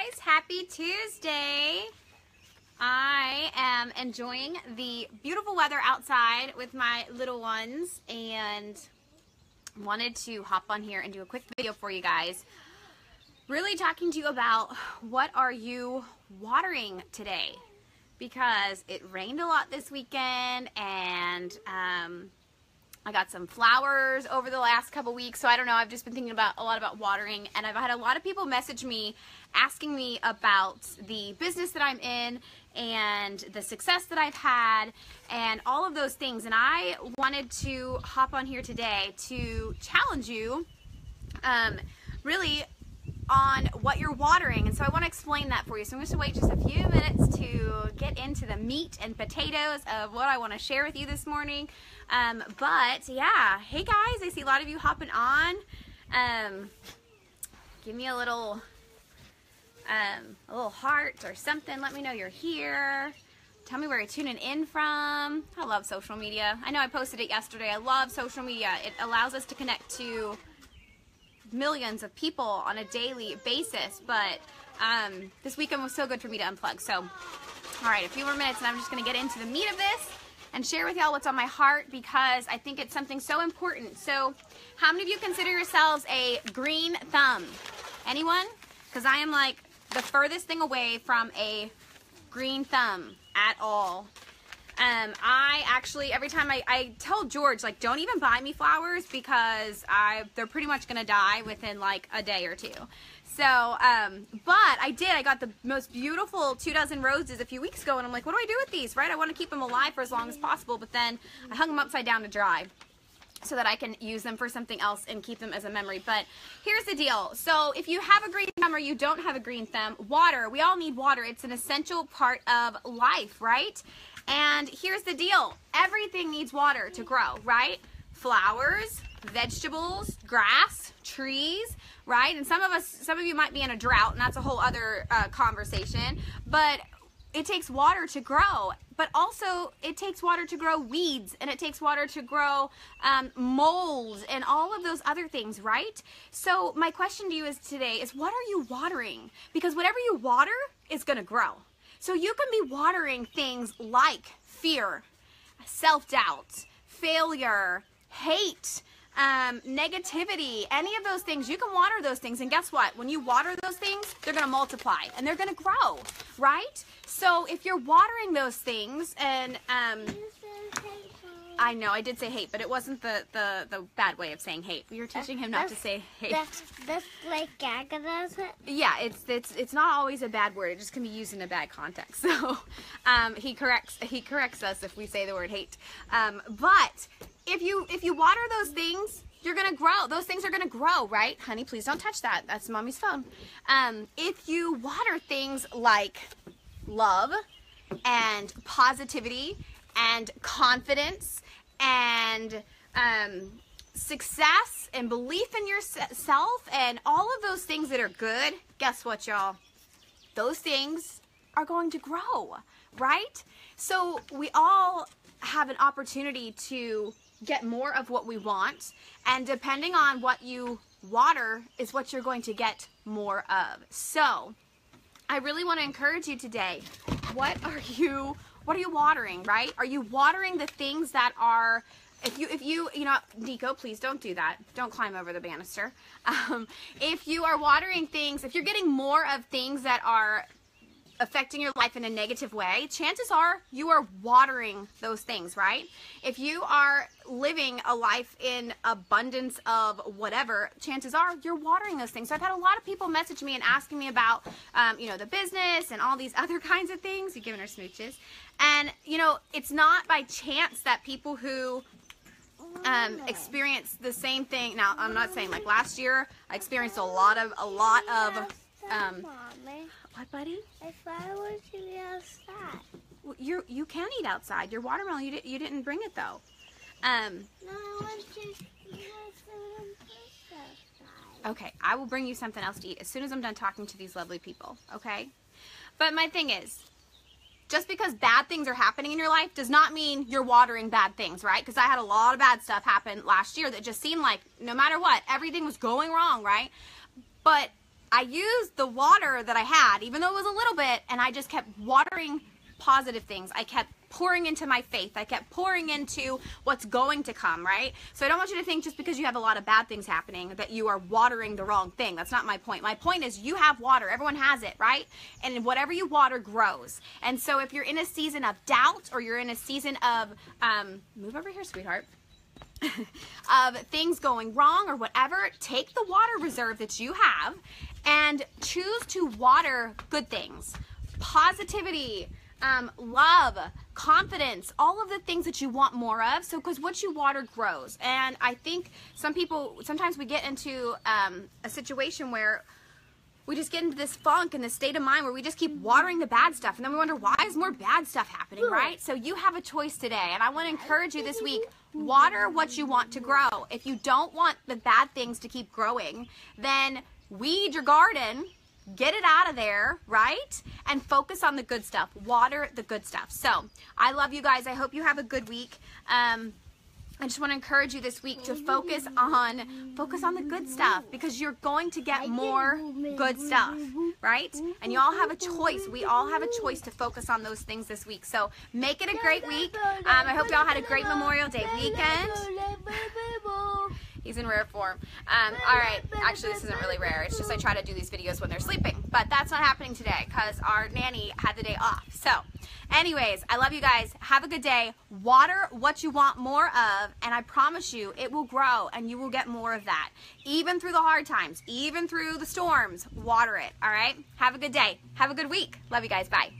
guys, happy Tuesday. I am enjoying the beautiful weather outside with my little ones and wanted to hop on here and do a quick video for you guys. Really talking to you about what are you watering today, because it rained a lot this weekend and I got some flowers over the last couple weeks, so I don't know, I've just been thinking a lot about watering, and I've had a lot of people message me asking me about the business that I'm in and the success that I've had and all of those things, and I wanted to hop on here today to challenge you really on what you're watering. And so I want to explain that for you, so I'm going to wait just a few minutes to get into the meat and potatoes of what I want to share with you this morning. But yeah, hey guys, I see a lot of you hopping on. Give me a little heart or something. Let me know you're here. Tell me where you're tuning in from. I love social media. I know I posted it yesterday. I love social media. It allows us to connect to millions of people on a daily basis, but this weekend was so good for me to unplug. So all right, a few more minutes and I'm just going to get into the meat of this and share with y'all what's on my heart, because I think it's something so important. So how many of you consider yourselves a green thumb? Anyone? Because I am like the furthest thing away from a green thumb at all. I actually, every time I tell George, like, don't even buy me flowers because they're pretty much going to die within like a day or two. So, but I got the most beautiful 24 roses a few weeks ago, and I'm like, what do I do with these, right? I want to keep them alive for as long as possible, but then I hung them upside down to dry so that I can use them for something else and keep them as a memory. But here's the deal. So if you have a green thumb or you don't have a green thumb, water, we all need water. It's an essential part of life, right? And here's the deal. Everything needs water to grow, right? Flowers, vegetables, grass, trees, right? And some of you might be in a drought, and that's a whole other conversation, but it takes water to grow. But also it takes water to grow weeds, and it takes water to grow mold and all of those other things, right? So my question to you today is, what are you watering? Because whatever you water is going to grow. So you can be watering things like fear, self-doubt, failure, hate, negativity, any of those things. You can water those things, and guess what? When you water those things, they're going to multiply and they're going to grow, right? So if you're watering those things, and I know I did say hate, but it wasn't the bad way of saying hate. You're teaching him not to say hate. That's like Gaga does it? Yeah, it's not always a bad word. It just can be used in a bad context. So he corrects us if we say the word hate. But if you water those things, you're gonna grow. Those things are gonna grow, right? Honey, please don't touch that. That's mommy's phone. If you water things like love and positivity and confidence and success and belief in yourself and all of those things that are good, guess what, y'all? Those things are going to grow, right? So we all have an opportunity to get more of what we want, and depending on what you water is what you're going to get more of. So I really want to encourage you today. What are you watering, right? Are you watering the things that are, if you know, Nico, please don't do that. Don't climb over the banister. If you are watering things, if you're getting more of things that are affecting your life in a negative way, chances are you are watering those things, right? If you are living a life in abundance of whatever, chances are you're watering those things. So I've had a lot of people message me and asking me about, you know, the business and all these other kinds of things. You're giving her smooches. And, you know, it's not by chance that people who experience the same thing. Now, I'm not saying like last year, I experienced a lot of what, buddy? If I was to be outside. Well, you can eat outside. Your watermelon, you didn't bring it though. No, I want to outside. Okay, I will bring you something else to eat as soon as I'm done talking to these lovely people, okay? But my thing is, just because bad things are happening in your life does not mean you're watering bad things, right? Because I had a lot of bad stuff happen last year that just seemed like no matter what, everything was going wrong, right? But I used the water that I had, even though it was a little bit, and I just kept watering positive things. I kept pouring into my faith. I kept pouring into what's going to come, right? So I don't want you to think just because you have a lot of bad things happening that you are watering the wrong thing. That's not my point. My point is you have water. Everyone has it, right? And whatever you water grows. And so if you're in a season of doubt, or you're in a season of, move over here, sweetheart, of things going wrong or whatever, take the water reserve that you have and choose to water good things. Positivity, love, confidence, all of the things that you want more of. So, because what you water grows. And I think sometimes we get into a situation where we just get into this funk and this state of mind where we just keep watering the bad stuff, and then we wonder, why is more bad stuff happening, right? So you have a choice today, and I want to encourage you this week, water what you want to grow. If you don't want the bad things to keep growing, then weed your garden, get it out of there, right? And focus on the good stuff. Water the good stuff. So I love you guys. I hope you have a good week. I just want to encourage you this week to focus on the good stuff, because you're going to get more good stuff, right? And you all have a choice. We all have a choice to focus on those things this week. So make it a great week. I hope y'all had a great Memorial Day weekend. He's in rare form. All right, actually this isn't really rare. It's just I try to do these videos when they're sleeping, but that's not happening today because our nanny had the day off. So anyways, I love you guys. Have a good day. Water what you want more of, and I promise you it will grow and you will get more of that. Even through the hard times, even through the storms, water it, all right? Have a good day. Have a good week. Love you guys. Bye.